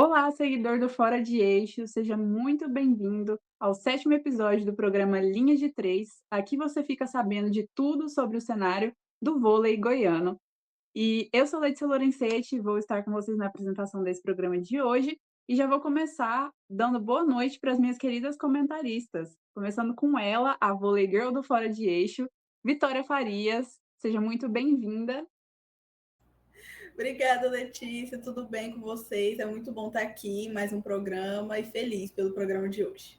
Olá, seguidor do Fora de Eixo, seja muito bem-vindo ao sétimo episódio do programa Linha de Três. Aqui você fica sabendo de tudo sobre o cenário do vôlei goiano. E eu sou Letícia Lorenzetti, vou estar com vocês na apresentação desse programa de hoje e já vou começar dando boa noite para as minhas queridas comentaristas, começando com ela, a vôlei girl do Fora de Eixo, Vitória Farias. Seja muito bem-vinda. Obrigada, Letícia. Tudo bem com vocês? É muito bom estar aqui em mais um programa e feliz pelo programa de hoje.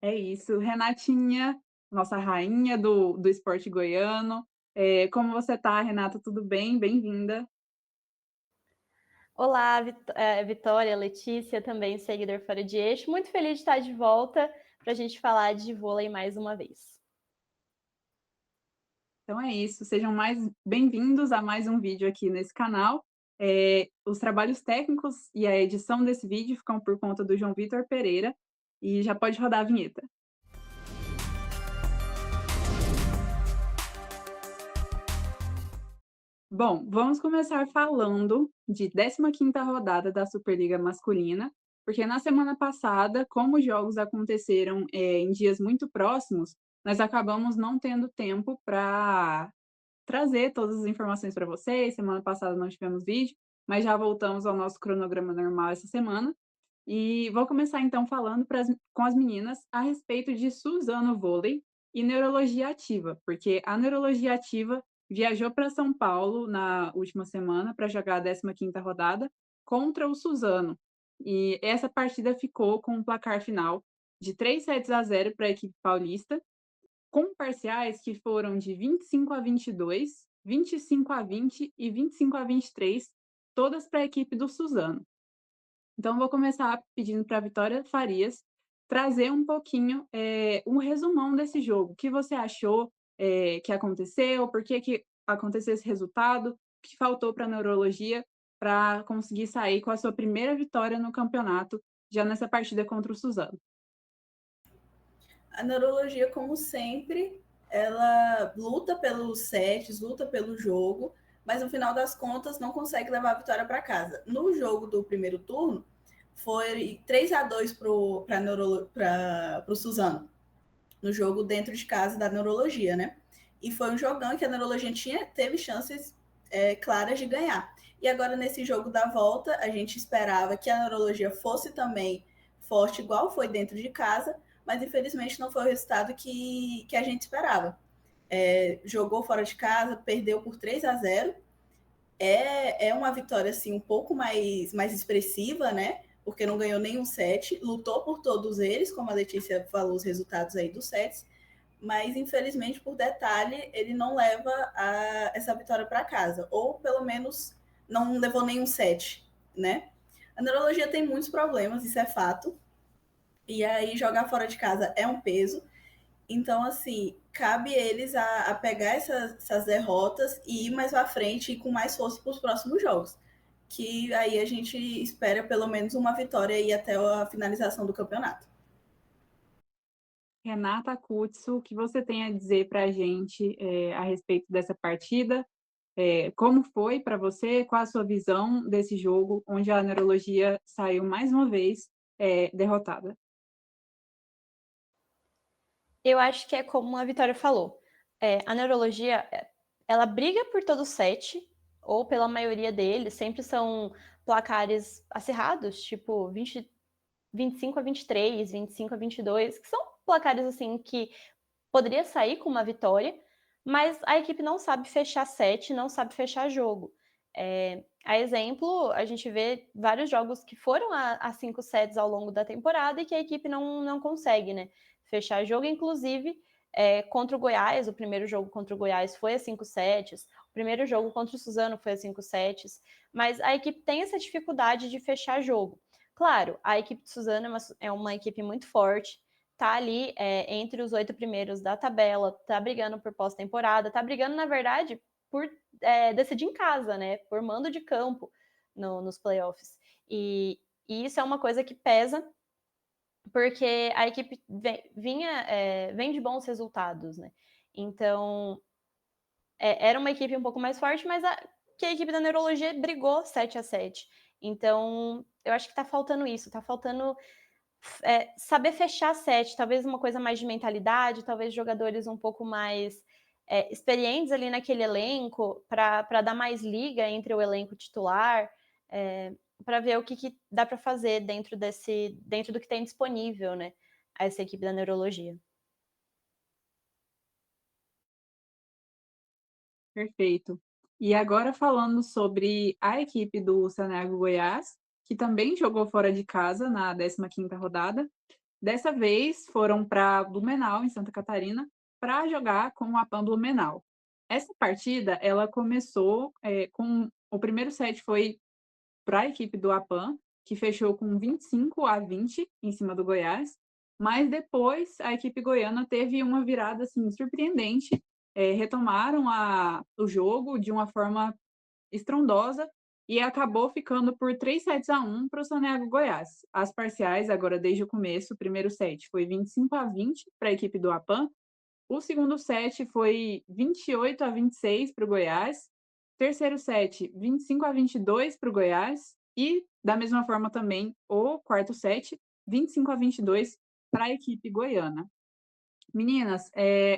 É isso. Renatinha, nossa rainha do esporte goiano. Como você tá, Renata? Tudo bem? Bem-vinda. Olá, Vitória, Letícia, também seguidor Fora de Eixo. Muito feliz de estar de volta para a gente falar de vôlei mais uma vez. Então é isso. Sejam mais bem-vindos a mais um vídeo aqui nesse canal. Os trabalhos técnicos e a edição desse vídeo ficam por conta do João Vitor Pereira. E já pode rodar a vinheta. Bom, vamos começar falando de 15ª rodada da Superliga Masculina, porque na semana passada, como os jogos aconteceram em dias muito próximos, nós acabamos não tendo tempo para trazer todas as informações para vocês. Semana passada não tivemos vídeo, mas já voltamos ao nosso cronograma normal essa semana. E vou começar então falando com as meninas a respeito de Suzano Vôlei e neurologia ativa, porque a neurologia ativa viajou para São Paulo na última semana para jogar a 15ª rodada contra o Suzano. E essa partida ficou com um placar final de 3-0 para a equipe paulista, com parciais que foram de 25-22, 25-20 e 25-23, todas para a equipe do Suzano. Então, vou começar pedindo para a Vitória Farias trazer um pouquinho um resumão desse jogo. O que você achou que aconteceu? Por que aconteceu esse resultado? O que faltou para a neurologia para conseguir sair com a sua primeira vitória no campeonato, já nessa partida contra o Suzano? A neurologia, como sempre, ela luta pelos sets, luta pelo jogo, mas no final das contas não consegue levar a vitória para casa. No jogo do primeiro turno, foi 3-2 para o Suzano, no jogo dentro de casa da neurologia, né? E foi um jogão que a neurologia teve chances claras de ganhar. E agora, nesse jogo da volta, a gente esperava que a neurologia fosse também forte, igual foi dentro de casa, mas infelizmente não foi o resultado que a gente esperava. Jogou fora de casa, perdeu por 3-0. É uma vitória assim um pouco mais expressiva, né? Porque não ganhou nenhum set, lutou por todos eles, como a Letícia falou, os resultados aí dos sets, mas infelizmente, por detalhe, ele não leva essa vitória para casa, ou pelo menos não levou nenhum set, né? A neurologia tem muitos problemas, isso é fato, e aí jogar fora de casa é um peso. Então, assim, cabe eles a pegar essas derrotas e ir mais à frente e com mais força para os próximos jogos. Que aí a gente espera pelo menos uma vitória aí até a finalização do campeonato. Renata Kutsu, o que você tem a dizer para a gente a respeito dessa partida? Como foi para você? Qual a sua visão desse jogo, onde a neurologia saiu mais uma vez derrotada? Eu acho que é como a Vitória falou. A neurologia, ela briga por todo o set, ou pela maioria deles, sempre são placares acirrados, tipo 25-23, 25-22, que são placares assim que poderia sair com uma vitória, mas a equipe não sabe fechar set, não sabe fechar jogo. A exemplo, a gente vê vários jogos que foram a 5 sets ao longo da temporada e que a equipe não consegue, né, fechar jogo. Inclusive, contra o Goiás, o primeiro jogo contra o Goiás foi a 5 sets, o primeiro jogo contra o Suzano foi a 5 sets, mas a equipe tem essa dificuldade de fechar jogo. Claro, a equipe de Suzano é uma equipe muito forte, tá ali entre os 8 primeiros da tabela, tá brigando por pós-temporada, tá brigando, na verdade, por decidir em casa, né? Por mando de campo nos playoffs. E isso é uma coisa que pesa, porque a equipe vem de bons resultados, né? Então, era uma equipe um pouco mais forte, mas que a equipe da neurologia brigou 7-7. Então, eu acho que tá faltando isso, tá faltando saber fechar set, talvez uma coisa mais de mentalidade, talvez jogadores um pouco mais experientes ali naquele elenco, para dar mais liga entre o elenco titular, para ver o que dá para fazer dentro do que tem disponível, né, a essa equipe da neurologia. Perfeito. E agora falando sobre a equipe do Saneago Goiás, que também jogou fora de casa na 15ª rodada. Dessa vez foram para Blumenau, em Santa Catarina, para jogar com a PAN Blumenau. Essa partida, ela começou, com o primeiro set foi para a equipe do APAN, que fechou com 25-20 em cima do Goiás, mas depois a equipe goiana teve uma virada assim, surpreendente, retomaram o jogo de uma forma estrondosa e acabou ficando por 3-1 para o Saneago Goiás. As parciais, agora desde o começo, o primeiro set foi 25-20 para a equipe do APAN, o segundo set foi 28-26 para o Goiás, terceiro set 25-22 para o Goiás e, da mesma forma também, o quarto set 25-22 para a equipe goiana. Meninas,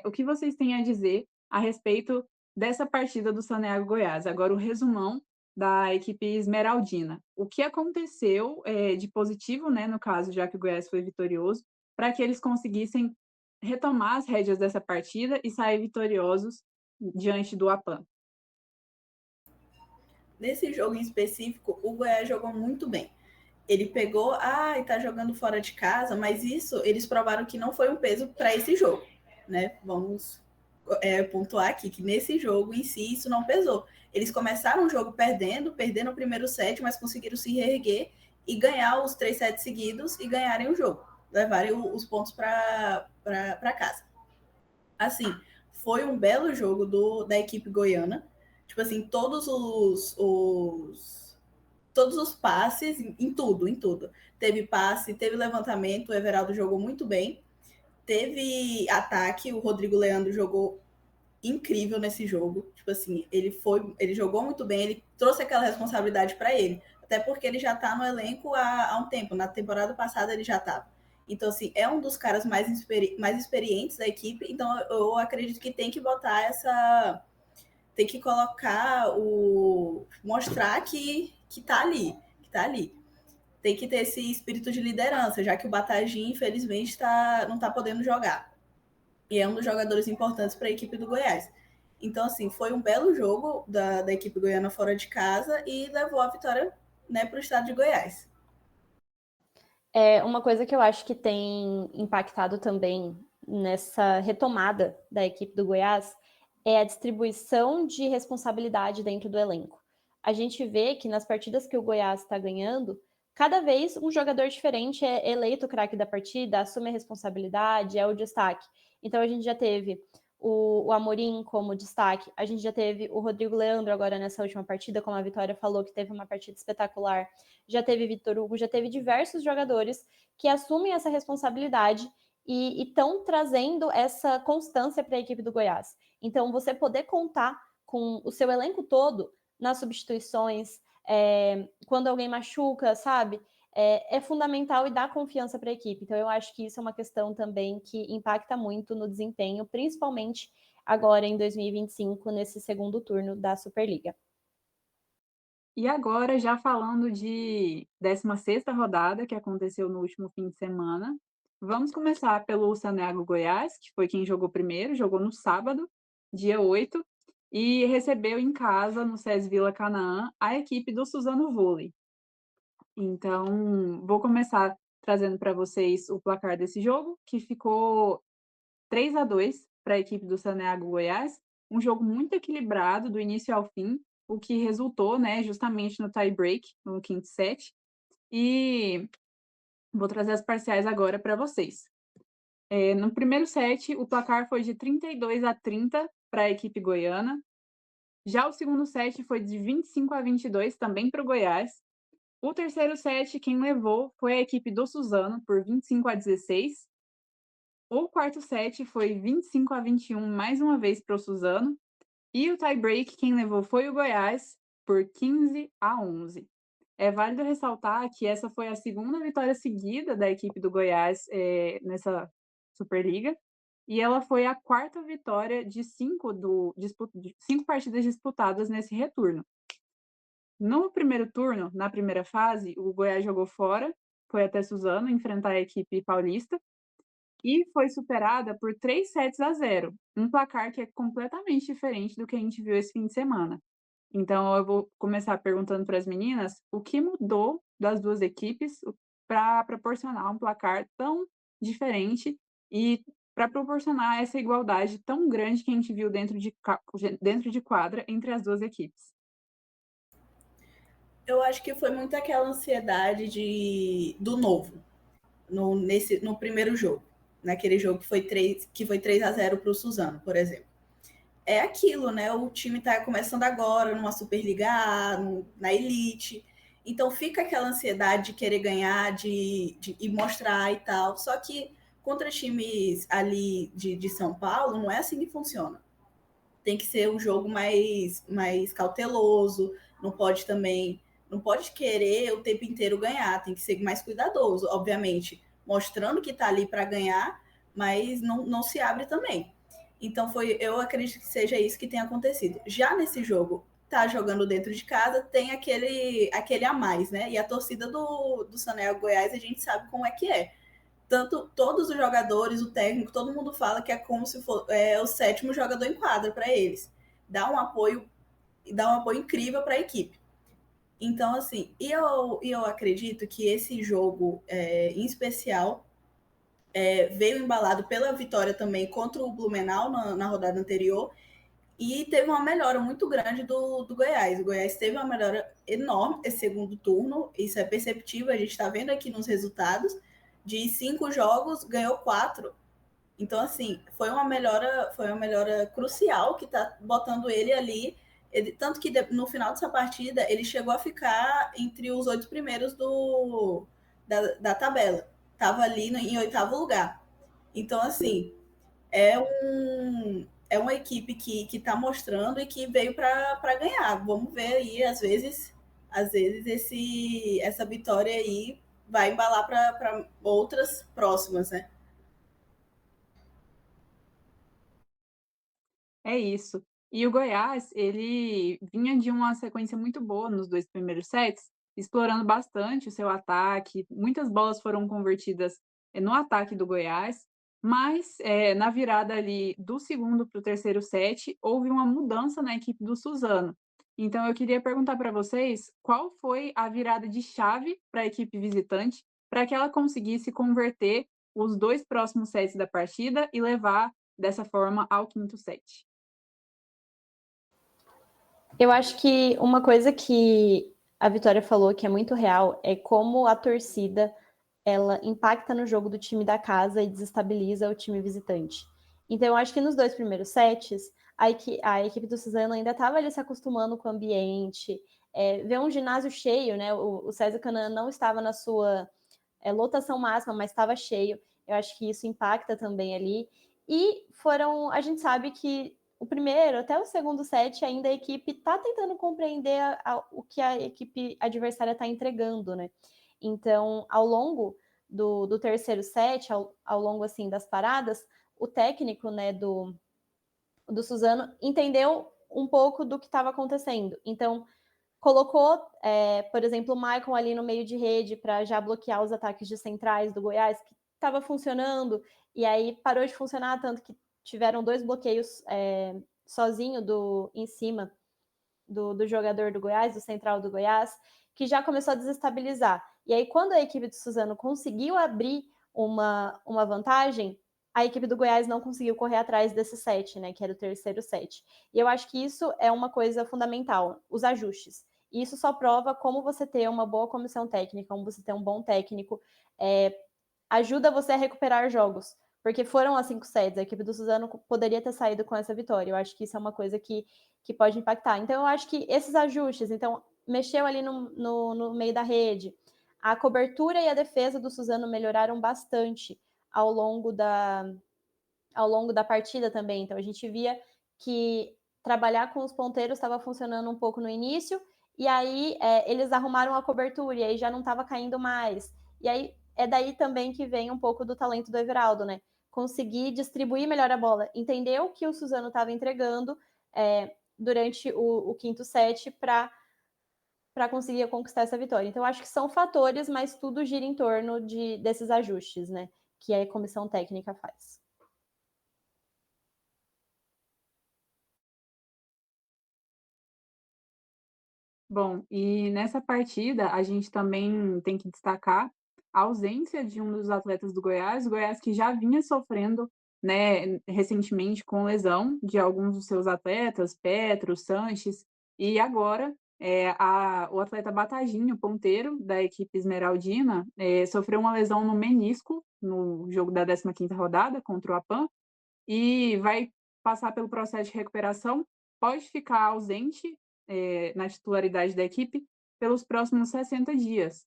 o que vocês têm a dizer a respeito dessa partida do Saneago Goiás? Agora o resumão da equipe esmeraldina. O que aconteceu, de positivo, né, no caso, já que o Goiás foi vitorioso, para que eles conseguissem retomar as rédeas dessa partida e sair vitoriosos diante do APAN? Nesse jogo em específico, o Goiás jogou muito bem. Ele pegou, e tá jogando fora de casa, mas isso eles provaram que não foi um peso para esse jogo, né? Vamos pontuar aqui que nesse jogo em si isso não pesou. Eles começaram o jogo perdendo o primeiro set, mas conseguiram se reerguer e ganhar os 3 sets seguidos e ganharem o jogo, levarem os pontos para casa. Assim, foi um belo jogo da equipe goiana. Tipo assim, todos os passes, em tudo, em tudo. Teve passe, teve levantamento, o Everaldo jogou muito bem. Teve ataque, o Rodrigo Leandro jogou incrível nesse jogo. Tipo assim, ele jogou muito bem, ele trouxe aquela responsabilidade para ele. Até porque ele já tá no elenco há um tempo. Na temporada passada ele já tava. Então, assim, é um dos caras mais experientes da equipe. Então, eu acredito que tem que botar essa. Tem que colocar mostrar que tá ali. Que tá ali. Tem que ter esse espírito de liderança, já que o Batagim, infelizmente, não tá podendo jogar. E é um dos jogadores importantes para a equipe do Goiás. Então, assim, foi um belo jogo da equipe goiana fora de casa e levou a vitória, né, para o estado de Goiás. Uma coisa que eu acho que tem impactado também nessa retomada da equipe do Goiás é a distribuição de responsabilidade dentro do elenco. A gente vê que nas partidas que o Goiás está ganhando, cada vez um jogador diferente é eleito o craque da partida, assume a responsabilidade, é o destaque. Então a gente já teve o Amorim como destaque, a gente já teve o Rodrigo Leandro agora nessa última partida, como a Vitória falou, que teve uma partida espetacular, já teve Vitor Hugo, já teve diversos jogadores que assumem essa responsabilidade e estão trazendo essa constância para a equipe do Goiás. Então, você poder contar com o seu elenco todo nas substituições, quando alguém machuca, sabe? É fundamental e dá confiança para a equipe. Então, eu acho que isso é uma questão também que impacta muito no desempenho, principalmente agora em 2025, nesse segundo turno da Superliga. E agora, já falando de 16ª rodada, que aconteceu no último fim de semana, vamos começar pelo Saneago Goiás, que foi quem jogou primeiro, jogou no sábado, dia 8, e recebeu em casa, no SESI Vila Canaã, a equipe do Suzano Vôlei. Então, vou começar trazendo para vocês o placar desse jogo, que ficou 3-2 para a equipe do Saneago Goiás, um jogo muito equilibrado do início ao fim, o que resultou, né, justamente no tie break, no quinto set. E vou trazer as parciais agora para vocês. No primeiro set, o placar foi de 32-30 para a equipe goiana. Já o segundo set foi de 25-22 também para o Goiás. O terceiro set, quem levou foi a equipe do Suzano por 25-16. O quarto set foi 25-21 mais uma vez para o Suzano. E o tie break, quem levou foi o Goiás por 15-11. É válido ressaltar que essa foi a segunda vitória seguida da equipe do Goiás, nessa Superliga, e ela foi a quarta vitória de 5 partidas disputadas nesse retorno. No primeiro turno, na primeira fase, o Goiás jogou fora, foi até Suzano enfrentar a equipe paulista e foi superada por 3-0, um placar que é completamente diferente do que a gente viu esse fim de semana. Então eu vou começar perguntando para as meninas o que mudou das 2 equipes para proporcionar um placar tão diferente e para proporcionar essa igualdade tão grande que a gente viu dentro de quadra entre as 2 equipes. Eu acho que foi muito aquela ansiedade do novo no primeiro jogo. Naquele jogo que foi 3-0 para o Suzano, por exemplo. É aquilo, né? O time está começando agora numa Superliga A, na Elite. Então fica aquela ansiedade de querer ganhar, de mostrar e tal. Só que contra times ali de São Paulo, não é assim que funciona. Tem que ser um jogo mais cauteloso, não pode querer o tempo inteiro ganhar, tem que ser mais cuidadoso, obviamente, mostrando que está ali para ganhar, mas não se abre também. Então eu acredito que seja isso que tenha acontecido. Já nesse jogo, tá jogando dentro de casa, tem aquele a mais, né? E a torcida do Sanel Goiás, a gente sabe como é que é. Tanto todos os jogadores, o técnico, todo mundo fala que é como se fosse o sétimo jogador em quadra para eles. Dá um apoio incrível para a equipe. Então, assim, eu acredito que esse jogo, em especial, veio embalado pela vitória também contra o Blumenau na rodada anterior e teve uma melhora muito grande do Goiás. O Goiás teve uma melhora enorme esse segundo turno, isso é perceptível, a gente está vendo aqui nos resultados. De 5 jogos, ganhou 4. Então, assim, foi uma melhora crucial que está botando ele ali. Tanto que no final dessa partida ele chegou a ficar entre os 8 primeiros da tabela. Estava ali em oitavo lugar. Então, assim, é uma equipe que está mostrando e que veio para ganhar. Vamos ver aí, às vezes essa vitória aí vai embalar para outras próximas, né? É isso. E o Goiás, ele vinha de uma sequência muito boa nos 2 primeiros sets, explorando bastante o seu ataque, muitas bolas foram convertidas, no ataque do Goiás, mas, na virada ali do segundo para o terceiro set, houve uma mudança na equipe do Suzano. Então eu queria perguntar para vocês, qual foi a virada de chave para a equipe visitante, para que ela conseguisse converter os 2 próximos sets da partida e levar dessa forma ao quinto set? Eu acho que uma coisa que a Vitória falou que é muito real é como a torcida ela impacta no jogo do time da casa e desestabiliza o time visitante. Então, eu acho que nos 2 primeiros sets, a equipe do Suzano ainda estava ali se acostumando com o ambiente, ver um ginásio cheio, né? O César Canan não estava na sua lotação máxima, mas estava cheio. Eu acho que isso impacta também ali. E a gente sabe que o primeiro até o segundo set ainda a equipe está tentando compreender o que a equipe adversária está entregando, né? Então, ao longo do terceiro set, ao longo assim das paradas, o técnico, né, do Suzano entendeu um pouco do que estava acontecendo. Então, colocou, por exemplo, o Michael ali no meio de rede para já bloquear os ataques de centrais do Goiás, que estava funcionando, e aí parou de funcionar, tanto que tiveram 2 bloqueios sozinho em cima do jogador do Goiás, do central do Goiás, que já começou a desestabilizar. E aí, quando a equipe do Suzano conseguiu abrir uma vantagem, a equipe do Goiás não conseguiu correr atrás desse set, né, que era o terceiro set. E eu acho que isso é uma coisa fundamental, os ajustes. E isso só prova como você ter uma boa comissão técnica, como você ter um bom técnico, ajuda você a recuperar jogos. Porque foram as 5 sets, a equipe do Suzano poderia ter saído com essa vitória. Eu acho que isso é uma coisa que pode impactar. Então, eu acho que esses ajustes, então, mexeu ali no meio da rede. A cobertura e a defesa do Suzano melhoraram bastante ao longo da partida também. Então, a gente via que trabalhar com os ponteiros estava funcionando um pouco no início, e aí eles arrumaram a cobertura, e aí já não estava caindo mais. E aí é daí também que vem um pouco do talento do Everaldo, né? Conseguir distribuir melhor a bola, entender o que o Suzano estava entregando durante o quinto set para conseguir conquistar essa vitória. Então, acho que são fatores, mas tudo gira em torno desses ajustes, né? Que a comissão técnica faz. Bom, e nessa partida a gente também tem que destacar a ausência de um dos atletas do Goiás, o Goiás que já vinha sofrendo, né, recentemente com lesão de alguns dos seus atletas, Petro, Sanches, e agora o atleta Bataginho, ponteiro da equipe esmeraldina, sofreu uma lesão no menisco no jogo da 15ª rodada contra o APAM e vai passar pelo processo de recuperação, pode ficar ausente na titularidade da equipe pelos próximos 60 dias.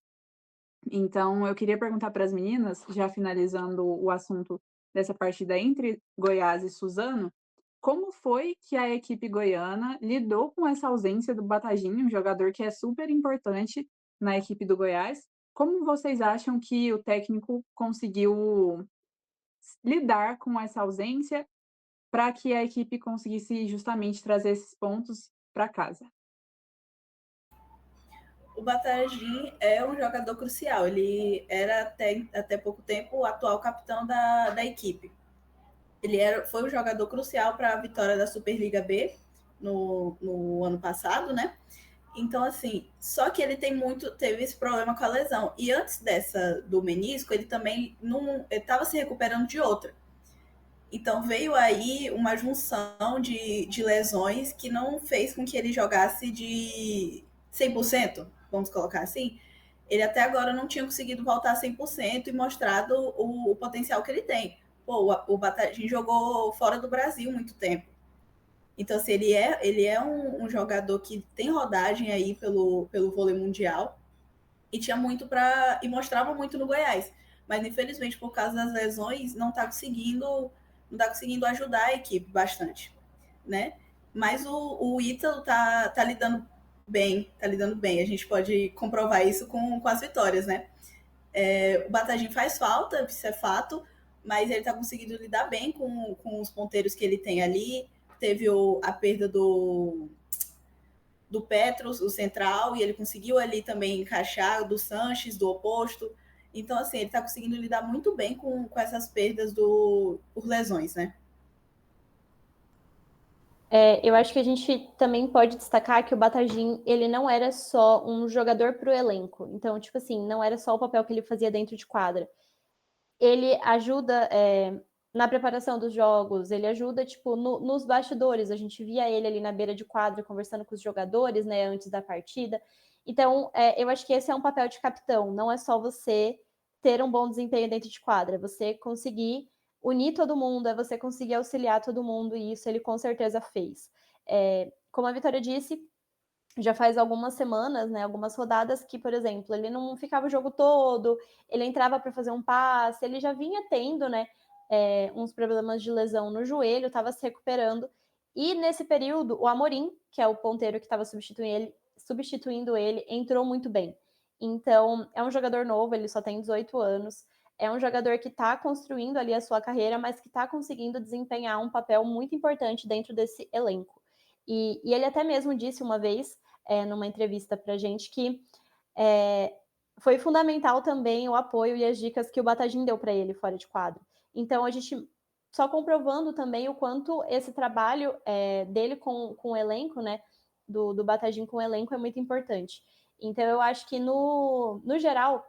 Então, eu queria perguntar para as meninas, já finalizando o assunto dessa partida entre Goiás e Suzano, como foi que a equipe goiana lidou com essa ausência do Bataginho, um jogador que é super importante na equipe do Goiás? Como vocês acham que o técnico conseguiu lidar com essa ausência para que a equipe conseguisse justamente trazer esses pontos para casa? O Batagim é um jogador crucial. Ele era até pouco tempo o atual capitão da equipe. Foi um jogador crucial para a vitória da Superliga B no ano passado, né? Então, assim, só que ele teve esse problema com a lesão. E antes dessa do menisco, ele também não estava se recuperando de outra. Então veio aí uma junção de lesões que não fez com que ele jogasse de 100%, vamos colocar assim. Ele até agora não tinha conseguido voltar a 100% e mostrado o potencial que ele tem. Pô, o Batatinha jogou fora do Brasil muito tempo. Então, assim, ele é um jogador que tem rodagem aí pelo vôlei mundial e tinha muito e mostrava muito no Goiás. Mas infelizmente, por causa das lesões, não tá conseguindo ajudar a equipe bastante, né? Mas o Ítalo tá lidando bem, tá lidando bem. A gente pode comprovar isso com as vitórias, né? O Batagim faz falta, isso é fato, mas ele tá conseguindo lidar bem com os ponteiros que ele tem ali. Teve a perda do Petros, o central, e ele conseguiu ali também encaixar do Sanches, do oposto. Então, assim, ele está conseguindo lidar muito bem com essas perdas por lesões, né? Eu acho que a gente também pode destacar que o Batagim, ele não era só um jogador para o elenco. Então, tipo assim, não era só o papel que ele fazia dentro de quadra. Ele ajuda na preparação dos jogos, ele ajuda, tipo, nos bastidores. A gente via ele ali na beira de quadra conversando com os jogadores, né, antes da partida. Então, eu acho que esse é um papel de capitão. Não é só você ter um bom desempenho dentro de quadra, é você conseguir unir todo mundo, é você conseguir auxiliar todo mundo, e isso ele com certeza fez. Como a Vitória disse, já faz algumas semanas, né, algumas rodadas que, por exemplo, ele não ficava o jogo todo, ele entrava para fazer um passe, ele já vinha tendo, né, uns problemas de lesão no joelho, estava se recuperando, e nesse período o Amorim, que é o ponteiro que estava substituindo ele, entrou muito bem. Então, é um jogador novo, ele só tem 18 anos, é um jogador que está construindo ali a sua carreira, mas que está conseguindo desempenhar um papel muito importante dentro desse elenco. E ele até mesmo disse uma vez, numa entrevista para a gente, que foi fundamental também o apoio e as dicas que o Batagim deu para ele fora de quadro. Então, a gente só comprovando também o quanto esse trabalho dele com o elenco, né, do Batagim com o elenco é muito importante. Então, eu acho que, no geral,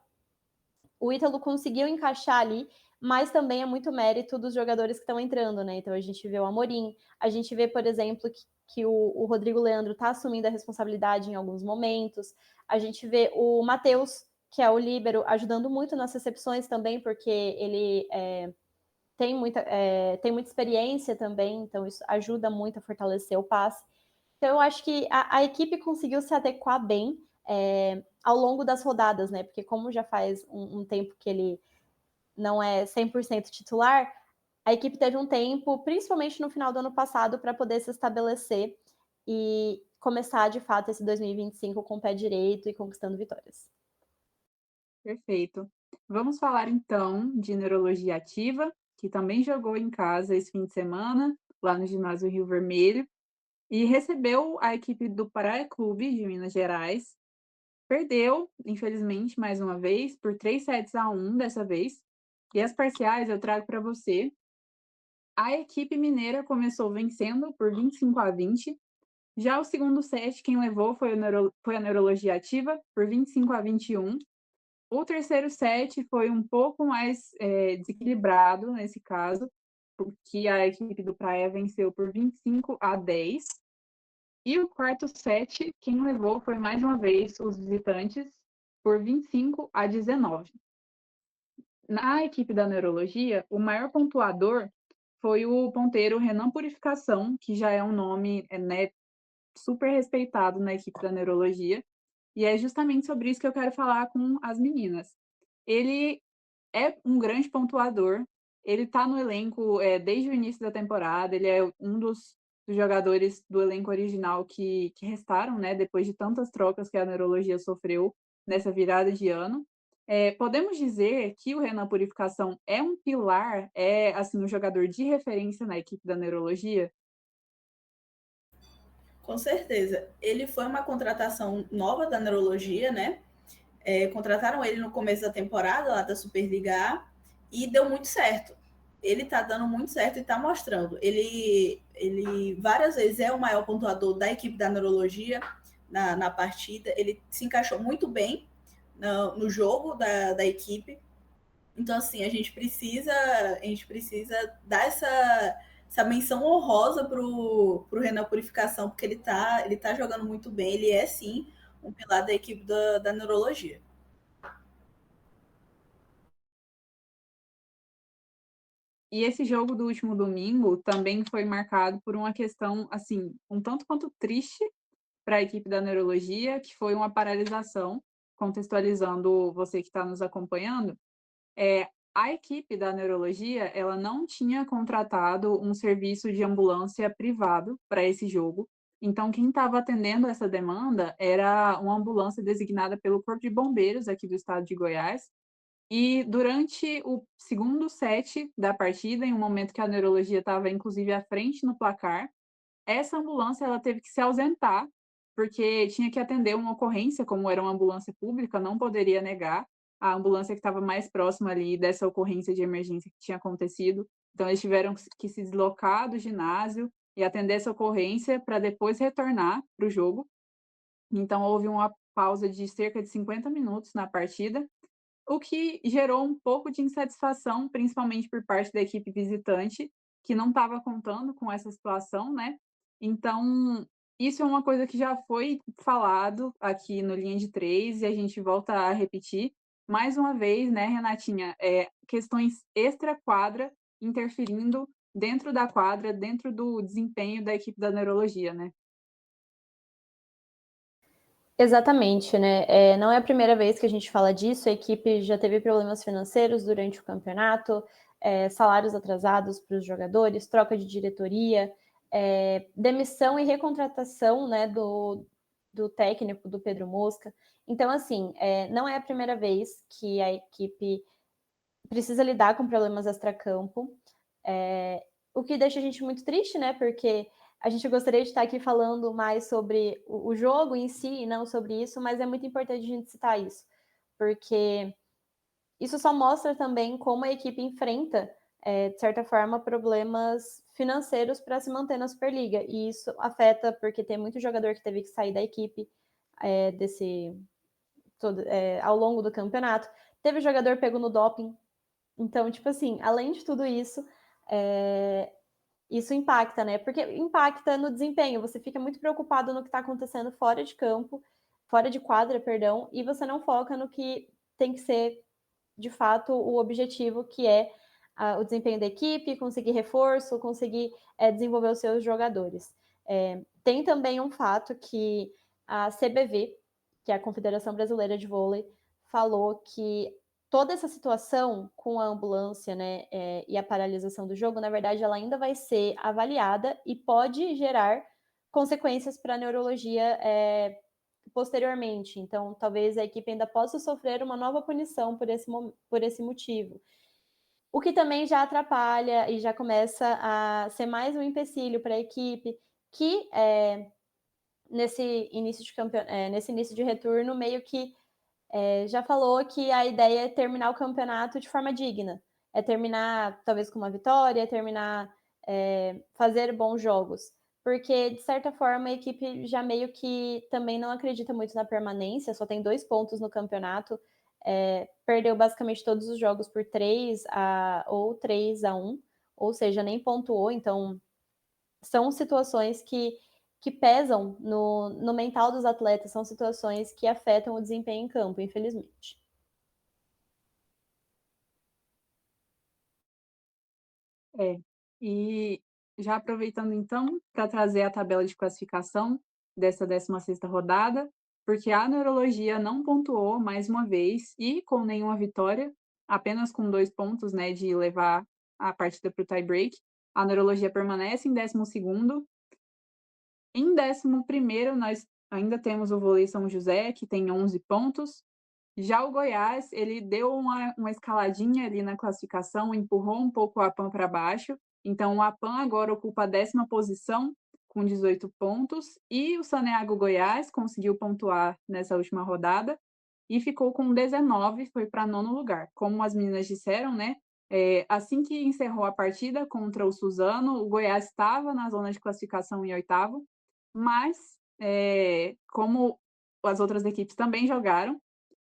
o Ítalo conseguiu encaixar ali, mas também é muito mérito dos jogadores que estão entrando, né? Então a gente vê o Amorim, a gente vê, por exemplo, que o Rodrigo Leandro está assumindo a responsabilidade em alguns momentos, a gente vê o Matheus, que é o líbero, ajudando muito nas recepções também, porque ele tem muita experiência também, então isso ajuda muito a fortalecer o passe. Então, eu acho que a equipe conseguiu se adequar bem ao longo das rodadas, né? Porque como já faz um tempo que ele não é 100% titular, a equipe teve um tempo, principalmente no final do ano passado, para poder se estabelecer. E começar, de fato, esse 2025 com o pé direito e conquistando vitórias. Perfeito. Vamos falar então de neurologia ativa, que também jogou em casa esse fim de semana, lá no ginásio Rio Vermelho, e recebeu a equipe do Praia Clube de Minas Gerais. Perdeu, infelizmente, mais uma vez, por 3-1 dessa vez. E as parciais eu trago para você. A equipe mineira começou vencendo por 25-20. Já o segundo set, quem levou foi a neurologia ativa, por 25-21. O terceiro set foi um pouco mais desequilibrado nesse caso, porque a equipe do Praia venceu por 25-10. E o quarto set, quem levou foi mais uma vez os visitantes, por 25-19. Na equipe da neurologia, o maior pontuador foi o ponteiro Renan Purificação, que já é um nome né, super respeitado na equipe da neurologia. E é justamente sobre isso que eu quero falar com as meninas. Ele é um grande pontuador, ele está no elenco desde o início da temporada, ele é um dos jogadores do elenco original que restaram, né, depois de tantas trocas que a neurologia sofreu nessa virada de ano. Podemos dizer que o Renan Purificação é um pilar, é assim, um jogador de referência na equipe da neurologia? Com certeza. Ele foi uma contratação nova da neurologia, né? Contrataram ele no começo da temporada, lá da Superliga A, e deu muito certo. Ele tá dando muito certo e tá mostrando. Ele várias vezes é o maior pontuador da equipe da neurologia na partida. Ele se encaixou muito bem no jogo da equipe. Então, assim, a gente precisa dar essa menção honrosa pro Renan Purificação, porque ele tá jogando muito bem. Ele é, sim, um pilar da equipe da neurologia. E esse jogo do último domingo também foi marcado por uma questão, assim, um tanto quanto triste para a equipe da neurologia, que foi uma paralisação, contextualizando você que está nos acompanhando. A equipe da neurologia, ela não tinha contratado um serviço de ambulância privado para esse jogo. Então, quem estava atendendo essa demanda era uma ambulância designada pelo Corpo de Bombeiros aqui do estado de Goiás. E durante o segundo set da partida, em um momento que a neurologia estava inclusive à frente no placar, essa ambulância ela teve que se ausentar, porque tinha que atender uma ocorrência, como era uma ambulância pública, não poderia negar a ambulância que estava mais próxima ali dessa ocorrência de emergência que tinha acontecido. Então, eles tiveram que se deslocar do ginásio e atender essa ocorrência para depois retornar para o jogo. Então, houve uma pausa de cerca de 50 minutos na partida, o que gerou um pouco de insatisfação, principalmente por parte da equipe visitante, que não estava contando com essa situação, né? Então, isso é uma coisa que já foi falado aqui no Linha de Três e a gente volta a repetir. Mais uma vez, né, Renatinha, questões extra-quadra interferindo dentro da quadra, dentro do desempenho da equipe da neurologia, né? Exatamente, né? Não é a primeira vez que a gente fala disso, a equipe já teve problemas financeiros durante o campeonato, salários atrasados para os jogadores, troca de diretoria, demissão e recontratação, né, do técnico, do Pedro Mosca. Então, assim, não é a primeira vez que a equipe precisa lidar com problemas extracampo, o que deixa a gente muito triste, né? Porque a gente gostaria de estar aqui falando mais sobre o jogo em si e não sobre isso, mas é muito importante a gente citar isso, porque isso só mostra também como a equipe enfrenta, de certa forma, problemas financeiros para se manter na Superliga. E isso afeta porque tem muito jogador que teve que sair da equipe ao longo do campeonato. Teve jogador pego no doping. Então, tipo assim, além de tudo isso, isso impacta, né? Porque impacta no desempenho. Você fica muito preocupado no que está acontecendo fora de campo, fora de quadra, perdão, e você não foca no que tem que ser, de fato, o objetivo, que é o desempenho da equipe, conseguir reforço, conseguir desenvolver os seus jogadores. Tem também um fato que a CBV, que é a Confederação Brasileira de Vôlei, falou que toda essa situação com a ambulância, né, e a paralisação do jogo, na verdade, ela ainda vai ser avaliada e pode gerar consequências para a neurologia posteriormente. Então, talvez a equipe ainda possa sofrer uma nova punição por esse motivo. O que também já atrapalha e já começa a ser mais um empecilho para a equipe, que nesse início de retorno, meio que já falou que a ideia é terminar o campeonato de forma digna. É terminar, talvez, com uma vitória, fazer bons jogos. Porque, de certa forma, a equipe já meio que também não acredita muito na permanência, só tem 2 pontos no campeonato, perdeu basicamente todos os jogos por 3-1, ou seja, nem pontuou, então são situações que pesam no mental dos atletas, são situações que afetam o desempenho em campo, infelizmente. E já aproveitando então para trazer a tabela de classificação dessa 16ª rodada, porque a Neurologia não pontuou mais uma vez e com nenhuma vitória, apenas com 2 pontos, né, de levar a partida para o tie-break. A Neurologia permanece em 12º. Em 11º, nós ainda temos o Vôlei São José, que tem 11 pontos. Já o Goiás, ele deu uma escaladinha ali na classificação, empurrou um pouco o APAM para baixo. Então, o APAM agora ocupa a 10ª posição, com 18 pontos, e o Saneago Goiás conseguiu pontuar nessa última rodada e ficou com 19, foi para 9º lugar. Como as meninas disseram, né? Assim que encerrou a partida contra o Suzano, o Goiás estava na zona de classificação em 8º, mas como as outras equipes também jogaram,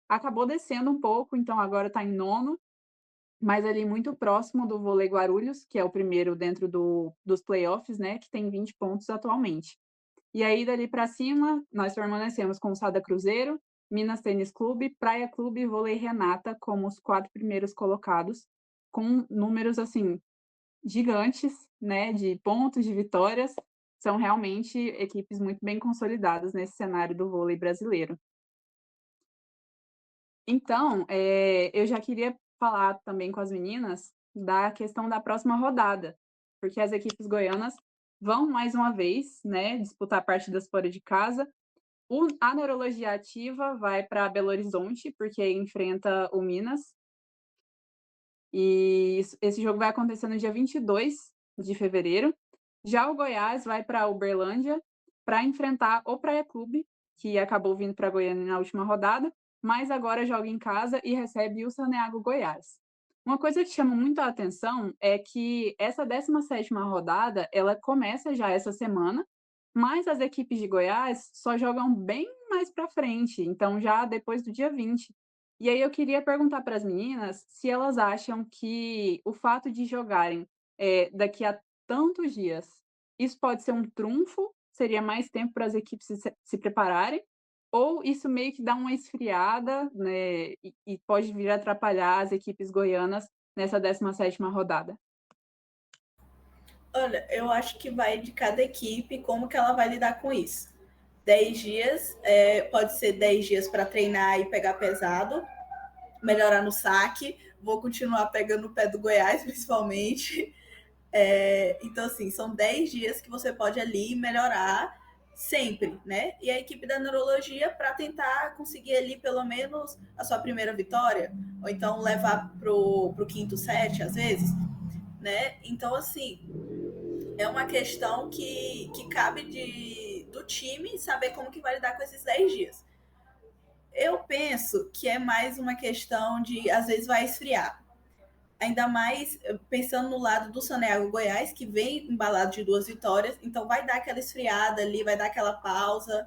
acabou descendo um pouco, então agora está em 9º, mas ali muito próximo do Vôlei Guarulhos, que é o primeiro dentro dos playoffs, né, que tem 20 pontos atualmente. E aí, dali para cima, nós permanecemos com o Sada Cruzeiro, Minas Tênis Clube, Praia Clube e Vôlei Renata como os 4 primeiros colocados, com números, assim, gigantes, né, de pontos, de vitórias. São realmente equipes muito bem consolidadas nesse cenário do vôlei brasileiro. Então, eu já queria falar também com as meninas da questão da próxima rodada, porque as equipes goianas vão mais uma vez, né, disputar partidas fora de casa. A Neurologia Ativa vai para Belo Horizonte, porque enfrenta o Minas. E esse jogo vai acontecer no dia 22 de fevereiro. Já o Goiás vai para Uberlândia para enfrentar o Praia Clube, que acabou vindo para Goiânia na última rodada, mas agora joga em casa e recebe o Saneago Goiás. Uma coisa que chama muito a atenção é que essa 17ª rodada, ela começa já essa semana, mas as equipes de Goiás só jogam bem mais para frente, então já depois do dia 20. E aí eu queria perguntar para as meninas se elas acham que o fato de jogarem daqui a tantos dias, isso pode ser um trunfo, seria mais tempo para as equipes se prepararem, ou isso meio que dá uma esfriada, né, e pode vir a atrapalhar as equipes goianas nessa 17ª rodada? Olha, eu acho que vai de cada equipe como que ela vai lidar com isso. 10 dias, pode ser 10 dias para treinar e pegar pesado, melhorar no saque. Vou continuar pegando o pé do Goiás, principalmente. Então, assim, são 10 dias que você pode ali melhorar sempre, né? E a equipe da neurologia para tentar conseguir ali pelo menos a sua primeira vitória, ou então levar pro quinto set, às vezes, né? Então, assim, é uma questão que cabe do time saber como que vai lidar com esses 10 dias. Eu penso que é mais uma questão de, às vezes, vai esfriar. Ainda mais pensando no lado do Saneago Goiás, que vem embalado de 2 vitórias, então vai dar aquela esfriada ali, vai dar aquela pausa,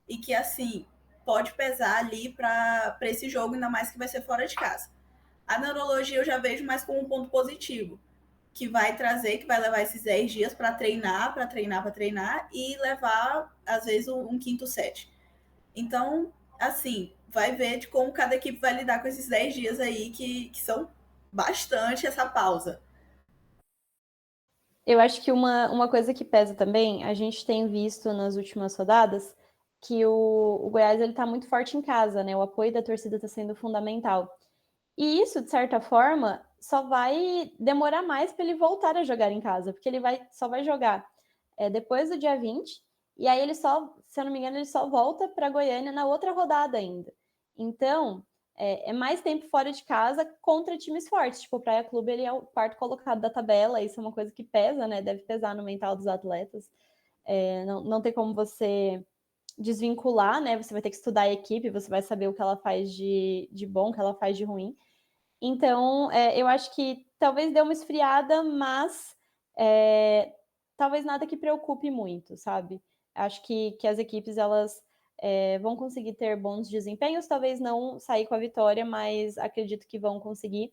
e que, assim, pode pesar ali para esse jogo, ainda mais que vai ser fora de casa. A neurologia eu já vejo mais como um ponto positivo, que vai trazer, que vai levar esses 10 dias para treinar, e levar, às vezes, um quinto set. Então, assim, vai ver de como cada equipe vai lidar com esses 10 dias aí, que são bastante essa pausa. Eu acho que uma coisa que pesa também, a gente tem visto nas últimas rodadas que o Goiás ele tá muito forte em casa, né? O apoio da torcida está sendo fundamental. E isso, de certa forma, só vai demorar mais para ele voltar a jogar em casa, porque ele só vai jogar depois do dia 20, E aí ele só, se eu não me engano, ele só volta para Goiânia na outra rodada ainda. Então, é mais tempo fora de casa contra times fortes. Tipo, o Praia Clube, ele é o quarto colocado da tabela, isso é uma coisa que pesa, né? Deve pesar no mental dos atletas. Não tem como você desvincular, né? Você vai ter que estudar a equipe, você vai saber o que ela faz de bom, o que ela faz de ruim. Então, eu acho que talvez dê uma esfriada, mas talvez nada que preocupe muito, sabe? Acho que as equipes, elas vão conseguir ter bons desempenhos, talvez não sair com a vitória, mas acredito que vão conseguir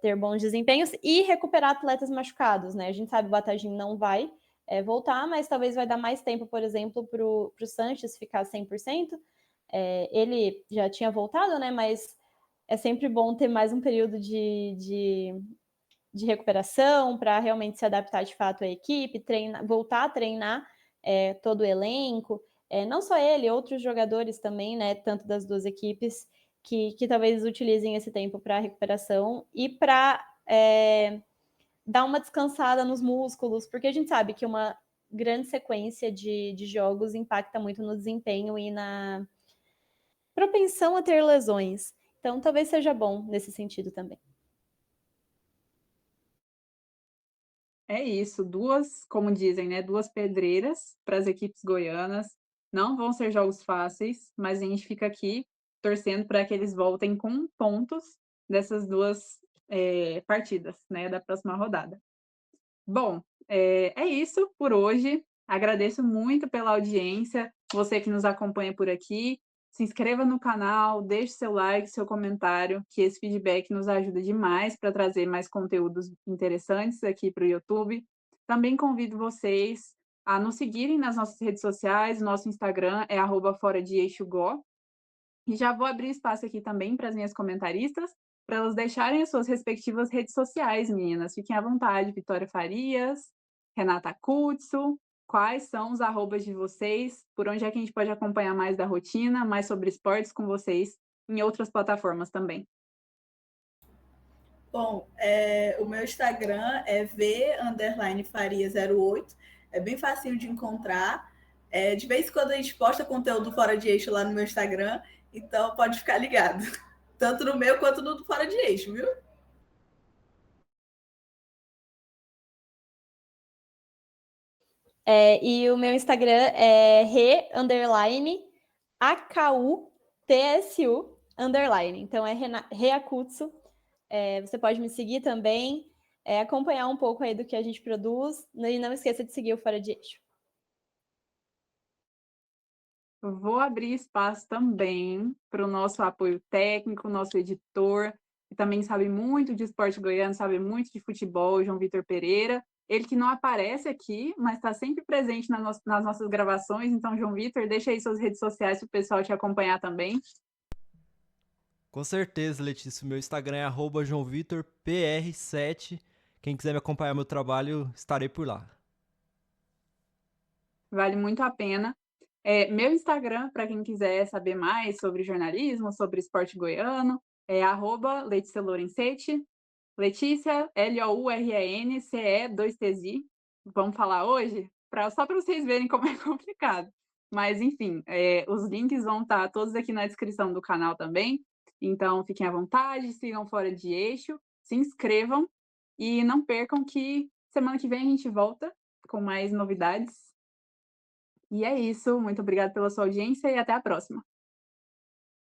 ter bons desempenhos e recuperar atletas machucados, né? A gente sabe que o Batagim não vai voltar, mas talvez vai dar mais tempo, por exemplo, para o Sanches ficar 100%. Ele já tinha voltado, né? Mas é sempre bom ter mais um período de recuperação para realmente se adaptar de fato à equipe, voltar a treinar todo o elenco. Não só ele, outros jogadores também, né? Tanto das duas equipes, que talvez utilizem esse tempo para recuperação e para dar uma descansada nos músculos, porque a gente sabe que uma grande sequência de jogos impacta muito no desempenho e na propensão a ter lesões. Então, talvez seja bom nesse sentido também. É isso, duas, como dizem, né, duas pedreiras para as equipes goianas. Não vão ser jogos fáceis, mas a gente fica aqui torcendo para que eles voltem com pontos dessas duas partidas, né, da próxima rodada. Bom, é isso por hoje. Agradeço muito pela audiência, você que nos acompanha por aqui. Se inscreva no canal, deixe seu like, seu comentário, que esse feedback nos ajuda demais para trazer mais conteúdos interessantes aqui para o YouTube. Também convido vocês a nos seguirem nas nossas redes sociais. Nosso Instagram é @fora de eixo go. E já vou abrir espaço aqui também para as minhas comentaristas, para elas deixarem as suas respectivas redes sociais, meninas. Fiquem à vontade, Vitória Farias, Renata Kutsu, quais são os arrobas de vocês, por onde é que a gente pode acompanhar mais da rotina, mais sobre esportes com vocês em outras plataformas também. Bom, o meu Instagram é v_faria08, é bem facinho de encontrar. De vez em quando a gente posta conteúdo fora de eixo lá no meu Instagram, então pode ficar ligado. Tanto no meu quanto no do Fora de Eixo, viu? E o meu Instagram é re_akutsu_. Então é Reakutsu. Você pode me seguir também, acompanhar um pouco aí do que a gente produz, e não esqueça de seguir o Fora de Eixo. Vou abrir espaço também para o nosso apoio técnico, nosso editor, que também sabe muito de esporte goiano, sabe muito de futebol, João Vitor Pereira. Ele que não aparece aqui, mas está sempre presente nas nossas gravações. Então, João Vitor, deixa aí suas redes sociais para o pessoal te acompanhar também. Com certeza, Letícia. Meu Instagram é @joãovitorpr7. Quem quiser me acompanhar meu trabalho, estarei por lá. Vale muito a pena. Meu Instagram, para quem quiser saber mais sobre jornalismo, sobre esporte goiano, é @LeticiaLorenzetti. Letícia, LOURENCE, 2TZ. Vamos falar hoje? Só para vocês verem como é complicado. Mas, enfim, os links vão estar todos aqui na descrição do canal também. Então, fiquem à vontade, sigam Fora de Eixo, se inscrevam e não percam que semana que vem a gente volta com mais novidades. E é isso. Muito obrigada pela sua audiência e até a próxima.